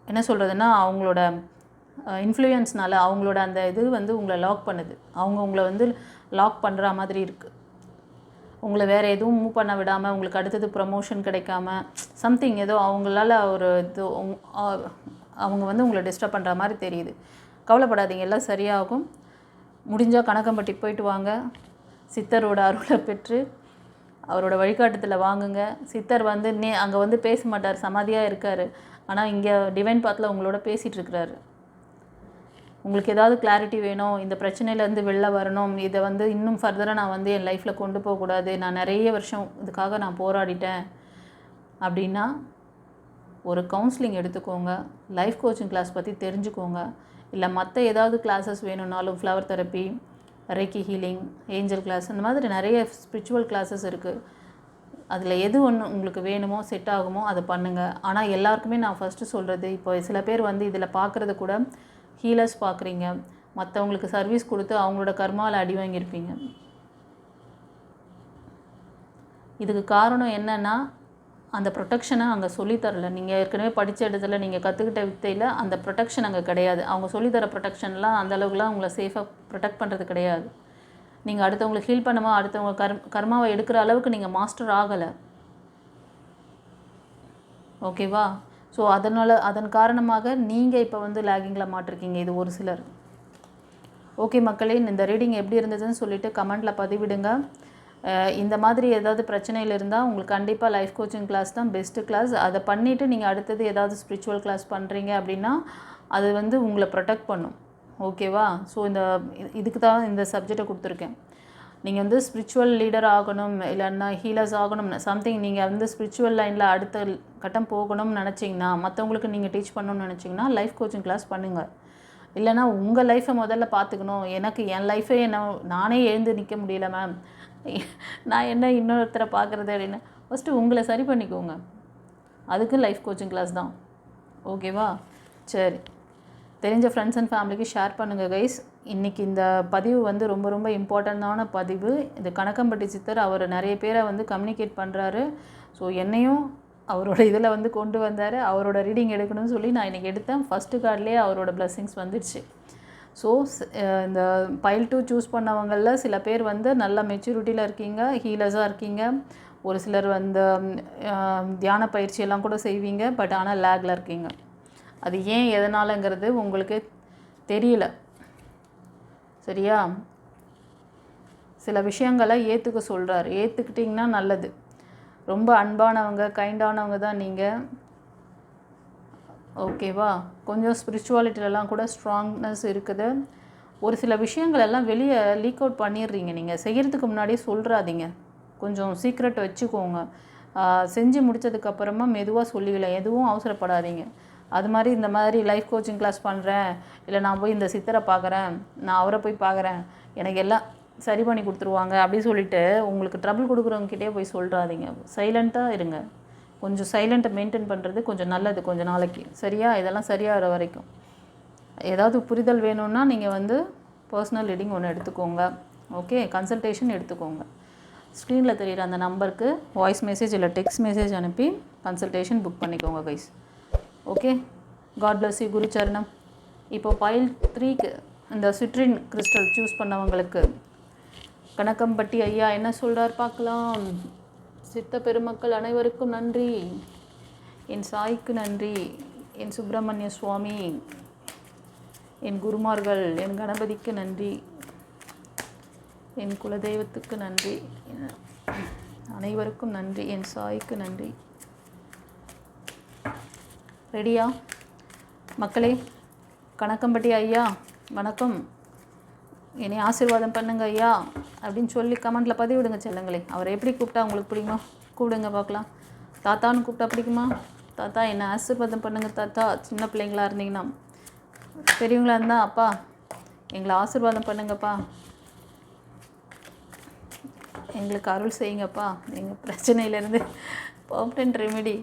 என்ன சொல்கிறதுன்னா அவங்களோட இன்ஃப்ளூயன்ஸ்னால அவங்களோட அந்த இது வந்து உங்களை லாக் பண்ணுது. உங்களை வந்து லாக் பண்ணுற மாதிரி இருக்குது. உங்களை வேறு எதுவும் மூவ் பண்ண விடாமல், உங்களுக்கு அடுத்தது ப்ரமோஷன் கிடைக்காம சம்திங் ஏதோ அவங்களால ஒரு இது அவங்க வந்து உங்களை டிஸ்டர்ப் பண்ணுற மாதிரி தெரியுது. கவலைப்படாதீங்க, எல்லாம் சரியாகும். முடிஞ்சால் கணக்கம்பட்டி போயிட்டு வாங்க. சித்தரோட அருளை பெற்று அவரோட வழிகாட்டத்தில் வாங்குங்க. சித்தர் வந்து அங்கே வந்து பேச மாட்டார், சமாதியாக இருக்கார். ஆனால் இங்கே டிவைன் பாத்தில் உங்களோட பேசிகிட்டு இருக்கிறாரு. உங்களுக்கு ஏதாவது கிளாரிட்டி வேணும், இந்த பிரச்சனையிலேருந்து வெளில வரணும், இதை வந்து இன்னும் ஃபர்தராக நான் வந்து என் லைஃப்பில் கொண்டு போகக்கூடாது, நான் நிறைய வருஷம் இதுக்காக நான் போராடிட்டேன் அப்படின்னா ஒரு கவுன்சிலிங் எடுத்துக்கோங்க. லைஃப் கோச்சிங் கிளாஸ் பற்றி தெரிஞ்சுக்கோங்க. இல்லை மற்ற ஏதாவது கிளாஸஸ் வேணும்னாலும் flower therapy, reiki healing, angel class, இந்த மாதிரி நிறைய ஸ்பிரிச்சுவல் கிளாஸஸ் இருக்குது. அதில் எது ஒன்று உங்களுக்கு வேணுமோ செட் ஆகுமோ அதை பண்ணுங்கள். ஆனால் எல்லாருக்குமே நான் ஃபஸ்ட்டு சொல்கிறது, இப்போ சில பேர் வந்து இதில் பார்க்குறது கூட ஹீலர்ஸ் பார்க்குறீங்க, மற்றவங்களுக்கு சர்வீஸ் கொடுத்து அவங்களோட கர்மாவில் அடி வாங்கியிருப்பீங்க. இதுக்கு காரணம் என்னென்னா அந்த ப்ரொடெக்ஷனை அங்கே சொல்லித்தரல. நீங்கள் ஏற்கனவே படித்த இடத்துல நீங்கள் கற்றுக்கிட்ட வித்தையில் அந்த ப்ரொடெக்ஷன் அங்கே கிடையாது. அவங்க சொல்லித்தர ப்ரொடெக்ஷன்லாம் அந்தளவுக்குலாம் உங்களை சேஃபாக ப்ரொடெக்ட் பண்ணுறது கிடையாது. நீங்கள் அடுத்தவங்களுக்கு ஹீல் பண்ணுமா, அடுத்தவங்க கர்மாவை எடுக்கிற அளவுக்கு நீங்கள் மாஸ்டர் ஆகலை. ஓகேவா? ஸோ அதன் காரணமாக நீங்கள் இப்போ வந்து லேகிங்கில் மாட்டிருக்கீங்க. இது ஒரு சிலர். ஓகே மக்களே, இந்த ரீடிங் எப்படி இருந்ததுன்னு சொல்லிவிட்டு கமெண்ட்டில் பதிவிடுங்க. இந்த மாதிரி ஏதாவது பிரச்சனையில் இருந்தால் உங்களுக்கு கண்டிப்பாக லைஃப் கோச்சிங் கிளாஸ் தான் பெஸ்ட்டு கிளாஸ். அதை பண்ணிவிட்டு நீங்கள் அடுத்தது ஏதாவது ஸ்பிரிச்சுவல் கிளாஸ் பண்ணுறீங்க அப்படின்னா அது வந்து உங்களை ப்ரொடெக்ட் பண்ணும். ஓகேவா? ஸோ இதுக்கு தான் இந்த சப்ஜெக்டை கொடுத்துருக்கேன். நீங்கள் வந்து ஸ்பிரிச்சுவல் லீடர் ஆகணும், இல்லைன்னா ஹீலர்ஸ் ஆகணும், சம்திங் நீங்கள் வந்து ஸ்பிரிச்சுவல் லைனில் அடுத்த கட்டம் போகணும்னு நினச்சிங்கன்னா, மற்றவங்களுக்கு நீங்கள் டீச் பண்ணணும்னு நினச்சிங்கன்னா லைஃப் கோச்சிங் கிளாஸ் பண்ணுங்கள். இல்லைனா உங்கள் லைஃப்பை முதல்ல பார்த்துக்கணும். எனக்கு என் லைஃபே நானே எழுந்து நிற்க முடியல மேம், நான் என்ன இன்னொருத்தரை பார்க்குறது அப்படின்னு ஃபஸ்ட்டு உங்களை சரி பண்ணிக்கோங்க. அதுக்கு லைஃப் கோச்சிங் கிளாஸ் தான். ஓகேவா? சரி, தெரிஞ்ச ஃப்ரெண்ட்ஸ் அண்ட் ஃபேமிலிக்கு ஷேர் பண்ணுங்கள் கைஸ். இன்றைக்கி இந்த பதிவு வந்து ரொம்ப ரொம்ப இம்பார்ட்டண்ட்டான பதிவு. இது கணக்கம்பட்டி சித்தர் அவர் நிறைய பேரை வந்து கம்யூனிகேட் பண்ணுறாரு. ஸோ என்னையும் அவரோட இதில் வந்து கொண்டு வந்தார். அவரோட ரீடிங் எடுக்கணும்னு சொல்லி நான் இன்றைக்கி எடுத்தேன். ஃபஸ்ட்டு கார்ட்லேயே அவரோட பிளெஸ்ஸிங்ஸ் வந்துடுச்சு. ஸோ இந்த பைல் 2 சூஸ் பண்ணவங்களில் சில பேர் வந்து நல்ல மெச்சூரிட்டியில் இருக்கீங்க, ஹீலர்ஸாக இருக்கீங்க. ஒரு சிலர் வந்து தியான பயிற்சியெல்லாம் கூட செய்வீங்க. பட் ஆனால் லேக்கில் இருக்கீங்க. அது ஏன் எதனாலங்கிறது உங்களுக்கு தெரியல. சரியா? சில விஷயங்களை ஏற்றுக்க சொல்கிறார். ஏற்றுக்கிட்டிங்கன்னா நல்லது. ரொம்ப அன்பானவங்க, கைண்டானவங்க தான் நீங்கள். ஓகேவா? கொஞ்சம் ஸ்பிரிச்சுவாலிட்டிலலாம் கூட ஸ்ட்ராங்னஸ் இருக்குது. ஒரு சில விஷயங்கள் எல்லாம் வெளியே லீக் அவுட் பண்ணிடுறீங்க. நீங்கள் செய்கிறதுக்கு முன்னாடியே சொல்கிறாதீங்க. கொஞ்சம் சீக்ரெட் வச்சுக்கோங்க. செஞ்சு முடித்ததுக்கப்புறமா மெதுவாக சொல்லிக்கலாம். எதுவும் அவசரப்படாதீங்க. அது மாதிரி இந்த மாதிரி லைஃப் கோச்சிங் கிளாஸ் பண்ணுறேன், இல்லை நான் போய் இந்த சித்தரை பார்க்குறேன், நான் அவரை போய் பார்க்குறேன், எனக்கு எல்லாம் சரி பண்ணி கொடுத்துருவாங்க அப்படின்னு சொல்லிவிட்டு உங்களுக்கு ட்ரபிள் கொடுக்குறவங்ககிட்டே போய் சொல்கிறாதீங்க. சைலண்ட்டாக இருங்க. கொஞ்சம் சைலண்ட்டை மெயின்டைன் பண்ணுறது கொஞ்சம் நல்லது கொஞ்சம் நாளைக்கு. சரியா? இதெல்லாம் சரியாகிற வரைக்கும். ஏதாவது புரிதல் வேணும்னா நீங்கள் வந்து பர்சனல் ரீடிங் ஒன்று எடுத்துக்கோங்க. ஓகே, கன்சல்டேஷன் எடுத்துக்கோங்க. ஸ்க்ரீனில் தெரிகிற அந்த நம்பருக்கு வாய்ஸ் மெசேஜ் இல்லை டெக்ஸ்ட் மெசேஜ் அனுப்பி கன்சல்டேஷன் புக் பண்ணிக்கோங்க guys. Okay, God bless you. குரு சரணம். இப்போ பைல் 3க்கு இந்த சிட்ரின் கிறிஸ்டல் சூஸ் பண்ணவங்களுக்கு கணக்கம்பட்டி ஐயா என்ன சொல்கிறார் பார்க்கலாம். சித்த பெருமக்கள் அனைவருக்கும் நன்றி. என் சாய்க்கு நன்றி, என் சுப்பிரமணிய சுவாமி, என் குருமார்கள், என் கணபதிக்கு நன்றி, என் குலதெய்வத்துக்கு நன்றி, அனைவருக்கும் நன்றி, என் சாய்க்கு நன்றி. ரெடியா மக்களே? கணக்கம்பட்டி ஐயா வணக்கம், என்னை ஆசீர்வாதம் பண்ணுங்க ஐயா அப்படின்னு சொல்லி கமெண்ட்டில் பதிவிடுங்க செல்லுங்களே. அவரை எப்படி கூப்பிட்டா உங்களுக்கு பிடிக்குமா? கூப்பிடுங்க பார்க்கலாம். தாத்தான்னு கூப்பிட்டா பிடிக்குமா? தாத்தா என்னை ஆசீர்வாதம் பண்ணுங்க தாத்தா. சின்ன பிள்ளைங்களா இருந்தீங்கன்னா, பெரியவங்களா இருந்தால் அப்பா எங்களை ஆசீர்வாதம் பண்ணுங்கப்பா, எங்களுக்கு அருள் செய்யுங்கப்பா, எங்கள் பிரச்சனையிலேருந்து பர்மனெண்ட் ரெமெடி.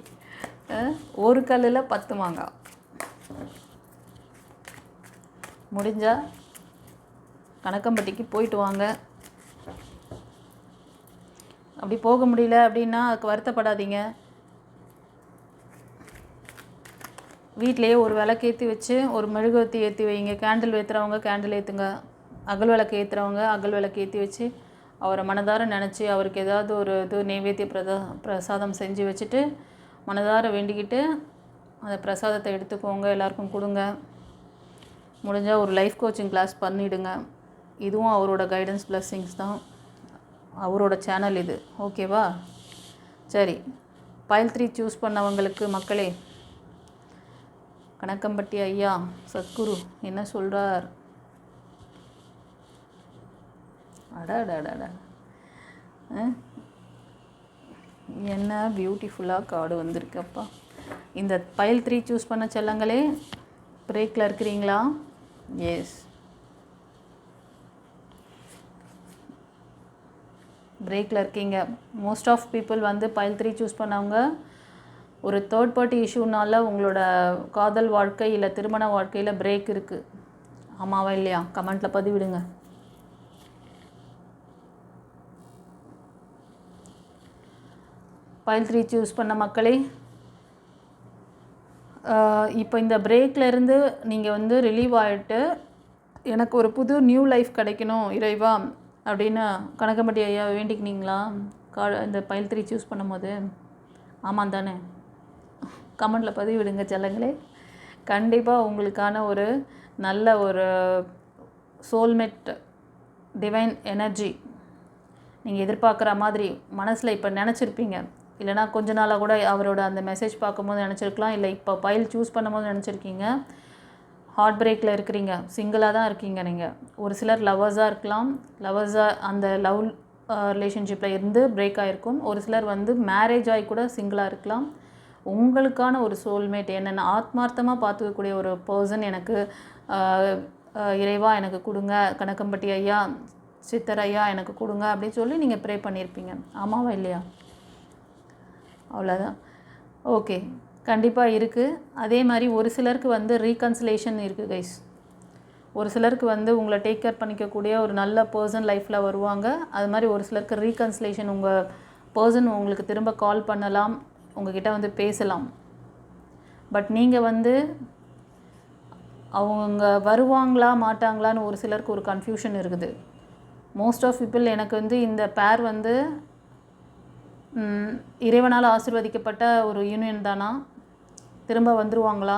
ஒரு கல்லில் 10 மாங்காய். முடிஞ்சால் கணக்கம்பட்டிக்கு போயிட்டு வாங்க. அப்படி போக முடியல அப்படின்னா அதுக்கு வருத்தப்படாதீங்க. வீட்டிலையே ஒரு விளக்கேற்றி வச்சு ஒரு மெழுகுவர்த்தி ஏற்றி வைங்க. கேண்டில் ஏற்றுறவங்க கேண்டில் ஏற்றுங்க. அகல் விளக்கு ஏற்றுறவங்க அகல் விளக்கு ஏற்றி வச்சு அவரை மனதார நினச்சி அவருக்கு ஏதாவது ஒரு நைவேத்திய பிரசாதம் செஞ்சு வச்சுட்டு மனதார வேண்டிக்கிட்டு அந்த பிரசாதத்தை எடுத்துக்கோங்க. எல்லாருக்கும் கொடுங்க. முடிஞ்சால் ஒரு லைஃப் கோச்சிங் கிளாஸ் பண்ணிவிடுங்க. இதுவும் அவரோட கைடன்ஸ் பிளெஸ்ஸிங்ஸ் தான். அவரோட சேனல் இது. ஓகேவா? சரி, பைல் 3 சூஸ் பண்ணவங்களுக்கு மக்களே கணக்கம்பட்டி ஐயா சத்குரு என்ன சொல்கிறார்? அடாடாடாடா, என்ன பியூட்டிஃபுல்லாக கார்டு வந்திருக்கப்பா. இந்த பைல் 3 சூஸ் பண்ண செல்லங்களே பிரேக்கில் இருக்கிறீங்களா? எஸ், பிரேக்கில் இருக்கீங்க. மோஸ்ட் ஆஃப் பீப்புள் வந்து பைல் 3 சூஸ் பண்ணவங்க ஒரு தேர்ட் பார்ட்டி இஷ்யூனால உங்களோட காதல் வாழ்க்கை இல்லை திருமண வாழ்க்கையில் பிரேக் இருக்குது. ஆமாவா இல்லையா? கமெண்ட்டில் பதிவிடுங்க. பைல் 3 சூஸ் பண்ண மக்களே, இப்போ இந்த பிரேக்லேருந்து நீங்கள் வந்து ரிலீவ் ஆகிட்டு எனக்கு ஒரு புது நியூ லைஃப் கிடைக்கணும் இறைவா அப்படின்னு கணக்கம்பட்டி ஐயா வேண்டிக்கினீங்களா இந்த பைல் 3 சூஸ் பண்ணும்போது? ஆமாம் தானே? கமெண்டில் பதிவிடுங்க செல்லங்களே. கண்டிப்பாக உங்களுக்கான ஒரு நல்ல ஒரு சோல்மேட் டிவைன் எனர்ஜி நீங்கள் எதிர்பார்க்குற மாதிரி மனசில் இப்போ நினச்சிருப்பீங்க. இல்லைனா கொஞ்ச நாளாக கூட அவரோட அந்த மெசேஜ் பார்க்கும்போது நினச்சிருக்கலாம், இல்லை இப்போ பைல் சூஸ் பண்ணும்போது நினச்சிருக்கீங்க. ஹார்ட் பிரேக்கில் இருக்கிறீங்க, சிங்கிளாக தான் இருக்கீங்க நீங்கள். ஒரு சிலர் லவ்வர்ஸாக இருக்கலாம், லவ்வர்ஸாக அந்த லவ் ரிலேஷன்ஷிப்பில் இருந்து பிரேக் ஆகிருக்கும். ஒரு சிலர் வந்து மேரேஜ் ஆகி கூட சிங்கிளாக இருக்கலாம். உங்களுக்கான ஒரு சோல்மேட் என்னென்ன ஆத்மார்த்தமாக பார்த்துக்கக்கூடிய ஒரு பர்சன் எனக்கு இறைவா எனக்கு கொடுங்க, கணக்கம்பட்டி ஐயா, சித்தர் ஐயா எனக்கு கொடுங்க அப்படின்னு சொல்லி நீங்கள் ப்ரே பண்ணியிருப்பீங்க. ஆமாவா இல்லையா? அவ்வளோதான். ஓகே, கண்டிப்பாக இருக்குது. அதே மாதிரி ஒரு சிலருக்கு வந்து ரீகன்சிலேஷன் இருக்குது கைஸ். ஒரு சிலருக்கு வந்து உங்களை டேக் கேர் பண்ணிக்கக்கூடிய ஒரு நல்ல பர்சன் லைஃப்பில் வருவாங்க. அது மாதிரி ஒரு சிலருக்கு ரீகன்சிலேஷன், உங்கள் பர்சன் உங்களுக்கு திரும்ப கால் பண்ணலாம், உங்ககிட்ட வந்து பேசலாம். பட் நீங்கள் வந்து அவங்க வருவாங்களா மாட்டாங்களான்னு ஒரு சிலருக்கு ஒரு கன்ஃபியூஷன் இருக்குது. மோஸ்ட் ஆஃப் பீப்புள் எனக்கு வந்து இந்த பேர் வந்து இறைவனால் ஆசீர்வதிக்கப்பட்ட ஒரு யூனியன் தானா, திரும்ப வந்துருவாங்களா,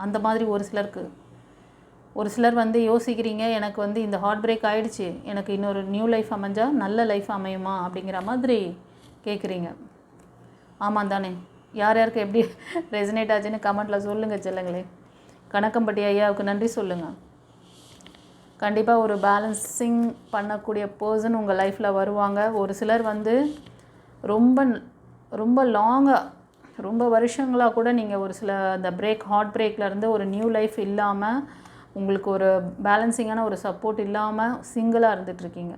அந்த மாதிரி ஒரு சிலருக்கு. ஒரு சிலர் வந்து யோசிக்கிறீங்க, எனக்கு வந்து இந்த ஹார்ட் பிரேக் ஆகிடுச்சு, எனக்கு இன்னொரு நியூ லைஃப் அமைஞ்சால் நல்ல லைஃப் அமையுமா அப்படிங்கிற மாதிரி கேட்குறீங்க. ஆமாம் தானே? யார் யாருக்கு எப்படி ரெசனேட் ஆச்சுன்னு கமெண்ட்டில் சொல்லுங்கள் செல்லுங்களே. கணக்கம்பட்டி ஐயாவுக்கு நன்றி சொல்லுங்கள். கண்டிப்பாக ஒரு பேலன்சிங் பண்ணக்கூடிய பர்சன் உங்கள் லைஃப்பில் வருவாங்க. ஒரு சிலர் வந்து ரொம்ப ரொம்ப லாங்காக, ரொம்ப வருஷங்களாக கூட நீங்கள் ஒரு சில அந்த ஹார்ட் பிரேக்லேருந்து ஒரு நியூ லைஃப் இல்லாமல், உங்களுக்கு ஒரு பேலன்சிங்கான ஒரு சப்போர்ட் இல்லாமல் சிங்கிளாக இருந்துகிட்ருக்கீங்க.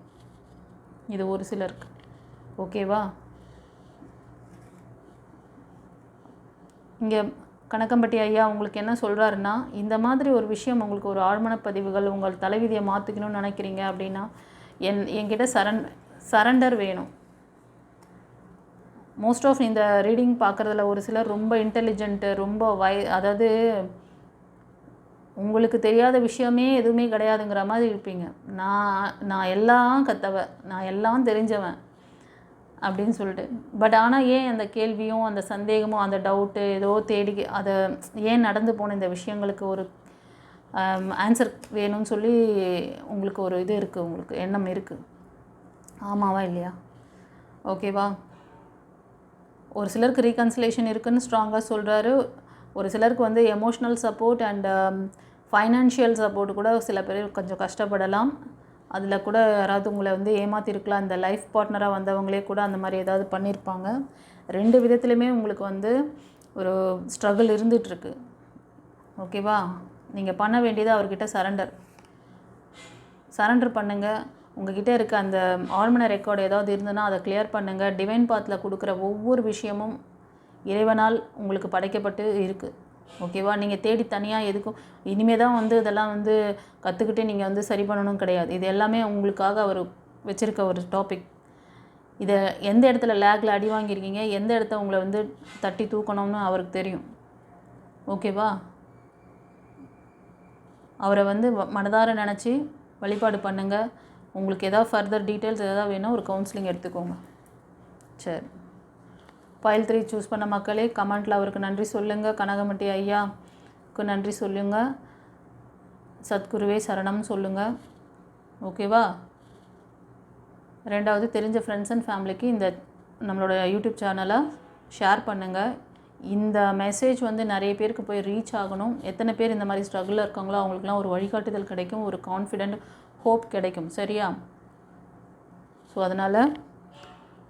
இது ஒரு சிலருக்கு. ஓகேவா? இங்கே கணக்கம்பட்டி ஐயா உங்களுக்கு என்ன சொல்கிறாருன்னா, இந்த மாதிரி ஒரு விஷயம் உங்களுக்கு ஒரு ஆழ்மன பதிவுகள், உங்கள் தலைவிதியை மாற்றிக்கணும்னு நினைக்கிறீங்க அப்படின்னா என்கிட்ட சரண்டர் வேணும். மோஸ்ட் ஆஃப் இந்த ரீடிங் பார்க்குறதுல ஒரு சிலர் ரொம்ப இன்டெலிஜென்ட்டு, ரொம்ப அதாவது உங்களுக்கு தெரியாத விஷயமே எதுவுமே கிடையாதுங்கிற மாதிரி இருப்பீங்க. நான் எல்லாம் கற்றவன், நான் எல்லாம் தெரிஞ்சவன் அப்படின்னு சொல்லிட்டு. பட் ஆனால் ஏன் அந்த கேள்வியும் அந்த சந்தேகமும் அந்த டவுட்டு ஏதோ தேடி அதை ஏன் நடந்து போன இந்த விஷயங்களுக்கு ஒரு ஆன்சர் வேணும்னு சொல்லி உங்களுக்கு ஒரு இது இருக்குது, உங்களுக்கு எண்ணம் இருக்குது. ஆமாவா இல்லையா? ஓகேவா? ஒரு சிலருக்கு ரீகன்சிலேஷன் இருக்குதுன்னு ஸ்ட்ராங்காக சொல்கிறாரு. ஒரு சிலருக்கு வந்து emotional support and financial support கூட சில பேர் கொஞ்சம் கஷ்டப்படலாம். அதில் கூட யாராவது உங்களை வந்து ஏமாற்றிருக்கலாம். இந்த லைஃப் பார்ட்னராக வந்தவங்களே கூட அந்த மாதிரி ஏதாவது பண்ணியிருப்பாங்க. 2 விதத்துலையுமே உங்களுக்கு வந்து ஒரு ஸ்ட்ரகிள் இருந்துகிட்ருக்கு. ஓகேவா? நீங்கள் பண்ண வேண்டியது அவர்கிட்ட சரண்டர் பண்ணுங்கள். உங்கள்கிட்ட இருக்க அந்த ஆழ்மன ரெக்கார்டு ஏதாவது இருந்ததுன்னா அதை கிளியர் பண்ணுங்கள். டிவைன் பாத்தில் கொடுக்குற ஒவ்வொரு விஷயமும் இறைவனால் உங்களுக்கு படைக்கப்பட்டு இருக்குது. ஓகேவா? நீங்கள் தேடி தனியாக எதுக்கும் இனிமேல் தான் வந்து இதெல்லாம் வந்து கற்றுக்கிட்டு நீங்கள் வந்து சரி பண்ணணும் கிடையாது. இது எல்லாமே உங்களுக்காக அவர் வச்சுருக்க ஒரு டாபிக். இதை எந்த இடத்துல லேக்கில் அடி வாங்கியிருக்கீங்க, எந்த இடத்த உங்களை வந்து தட்டி தூக்கணும்னு அவருக்கு தெரியும். ஓகேவா? அவரை வந்து மனதார நினச்சி வழிபாடு பண்ணுங்கள். உங்களுக்கு எதாவது ஃபர்தர் டீட்டெயில்ஸ் எதாவது வேணும், ஒரு கவுன்சிலிங் எடுத்துக்கோங்க. சரி, ஃபைல் 3 சூஸ் பண்ண மக்களே கமெண்ட்டில் அவருக்கு நன்றி சொல்லுங்கள். கனகமட்டி ஐயாவுக்கு நன்றி சொல்லுங்கள். சத்குருவே சரணம்னு சொல்லுங்கள். ஓகேவா? 2வது தெரிஞ்ச ஃப்ரெண்ட்ஸ் அண்ட் ஃபேமிலிக்கு இந்த நம்மளோட யூடியூப் சேனலை ஷேர் பண்ணுங்கள். இந்த மெசேஜ் வந்து நிறைய பேருக்கு போய் ரீச் ஆகணும். எத்தனை பேர் இந்த மாதிரி ஸ்ட்ரகிளில் இருக்காங்களோ அவங்களுக்குலாம் ஒரு வழிகாட்டுதல் கிடைக்கும், ஒரு கான்ஃபிடென்ட் ஹோப் கிடைக்கும். சரியா? ஸோ அதனால்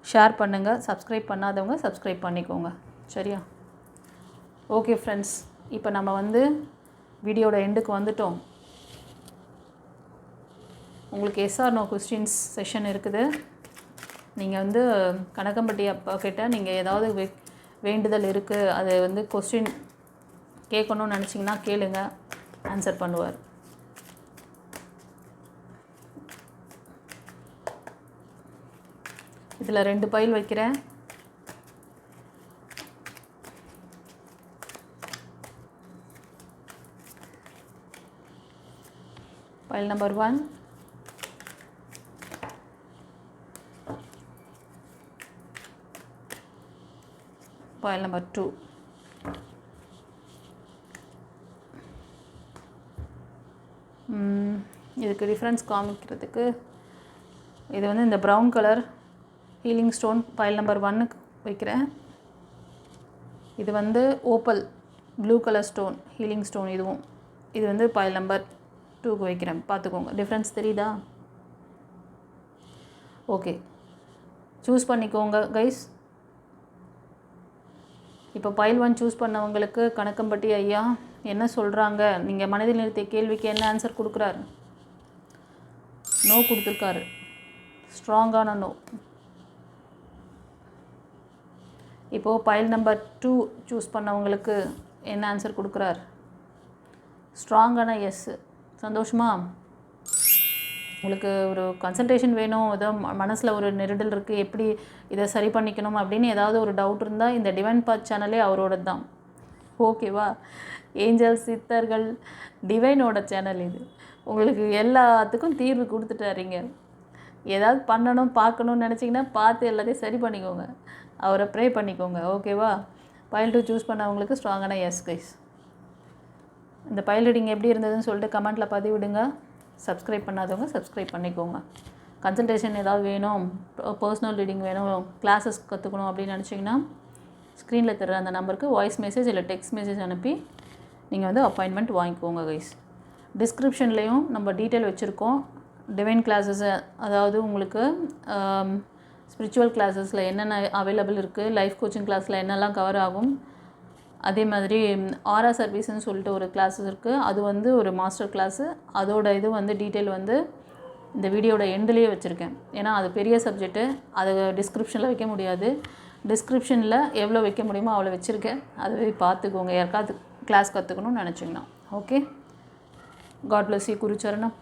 ஷேர் பண்ணுங்கள். சப்ஸ்கிரைப் பண்ணாதவங்க சப்ஸ்கிரைப் பண்ணிக்கோங்க. சரியா? ஓகே ஃப்ரெண்ட்ஸ், இப்போ நம்ம வந்து வீடியோட எண்டுக்கு வந்துட்டோம். உங்களுக்கு yes or no questions session இருக்குது. நீங்கள் வந்து கனகம்பட்டி அப்பா கிட்ட நீங்கள் ஏதாவது வேண்டுதல் இருக்குது, அது வந்து கொஸ்டின் கேட்கணும்னு நினச்சிங்கன்னா கேளுங்க, ஆன்சர் பண்ணுவார். இதில் 2 பைல் வைக்கிறேன். Pile number 1, pile number 2. இதுக்கு டிஃப்ரென்ஸ் காமிக்கிறதுக்கு இது வந்து இந்த brown colour healing stone pile number 1க்கு வைக்கிறேன். இது வந்து opal blue colour stone healing stone இதுவும். இது வந்து பைல் நம்பர் 2க்கு வைக்கிறேன். பார்த்துக்கோங்க, டிஃப்ரென்ஸ் தெரியுதா? ஓகே, சூஸ் பண்ணிக்கோங்க கைஸ். இப்போ பைல் 1 சூஸ் பண்ணவங்களுக்கு கணக்கம்பட்டி ஐயா என்ன சொல்கிறாங்க? நீங்கள் மனதில் நிறுத்திய கேள்விக்கு என்ன ஆன்சர் கொடுக்குறாரு? நோ கொடுத்துருக்காரு, ஸ்ட்ராங்கான நோ. இப்போது பைல் நம்பர் 2 சூஸ் பண்ணவங்களுக்கு என்ன ஆன்சர் கொடுக்குறார்? ஸ்ட்ராங்கான எஸ். சந்தோஷமா? உங்களுக்கு ஒரு கன்சல்டேஷன் வேணும், ஏதோ மனசில் ஒரு நெருடல் இருக்குது, எப்படி இதை சரி பண்ணிக்கணும் அப்படின்னு ஏதாவது ஒரு டவுட் இருந்தால் இந்த டிவைன் பாத் சேனலே அவரோட தான். ஓகேவா? ஏஞ்சல் சித்தர்கள் டிவைனோட சேனல் இது. உங்களுக்கு எல்லாத்துக்கும் தீர்வு கொடுத்துட்டாருங்க. ஏதாவது பண்ணணும் பார்க்கணுன்னு நினச்சிங்கன்னா பார்த்து எல்லாத்தையும் சரி பண்ணிக்கோங்க, அவரை ப்ரே பண்ணிக்கோங்க. ஓகேவா? பைல் 2 சூஸ் பண்ணவங்களுக்கு ஸ்ட்ராங்கான எஸ் கைஸ். இந்த பைல் ரீடிங் எப்படி இருந்ததுன்னு சொல்லிட்டு கமெண்ட்டில் பதிவிடுங்க. சப்ஸ்கிரைப் பண்ணாதவங்க சப்ஸ்கிரைப் பண்ணிக்கோங்க. கன்சல்டேஷன் ஏதாவது வேணும், பர்சனல் ரீடிங் வேணும், கிளாஸஸ் கற்றுக்கணும் அப்படின்னு நினச்சிங்கன்னா ஸ்க்ரீனில் தர்ற அந்த நம்பருக்கு வாய்ஸ் மெசேஜ் இல்லை டெக்ஸ்ட் மெசேஜ் அனுப்பி நீங்கள் வந்து அப்பாயின்மெண்ட் வாங்கிக்கோங்க கைஸ். டிஸ்கிரிப்ஷன்லேயும் நம்ம டீட்டெயில் வச்சுருக்கோம். டிவைன் கிளாஸஸ், அதாவது உங்களுக்கு ஸ்பிரிச்சுவல் கிளாஸஸில் என்னென்ன அவைலபிள் இருக்குது, லைஃப் கோச்சிங் கிளாஸில் என்னெல்லாம் கவர் ஆகும், அதே மாதிரி ஆரா சர்வீஸ்ன்னு சொல்லிட்டு ஒரு கிளாஸஸ் இருக்குது. அது வந்து ஒரு மாஸ்டர் கிளாஸு. அதோட இது வந்து டீட்டெயில் வந்து இந்த வீடியோட எண்ட்லேயே வச்சுருக்கேன். ஏன்னா அது பெரிய சப்ஜெக்ட்டு, அதை டிஸ்கிரிப்ஷனில் வைக்க முடியாது. டிஸ்கிரிப்ஷனில் எவ்வளோ வைக்க முடியுமோ அவ்வளோ வச்சுருக்கேன். அதுவே பார்த்துக்கோங்க யாருக்காவது கிளாஸ் கற்றுக்கணும்னு நினச்சிங்கன்னா. Okay, God bless you. குருச்சரணம்.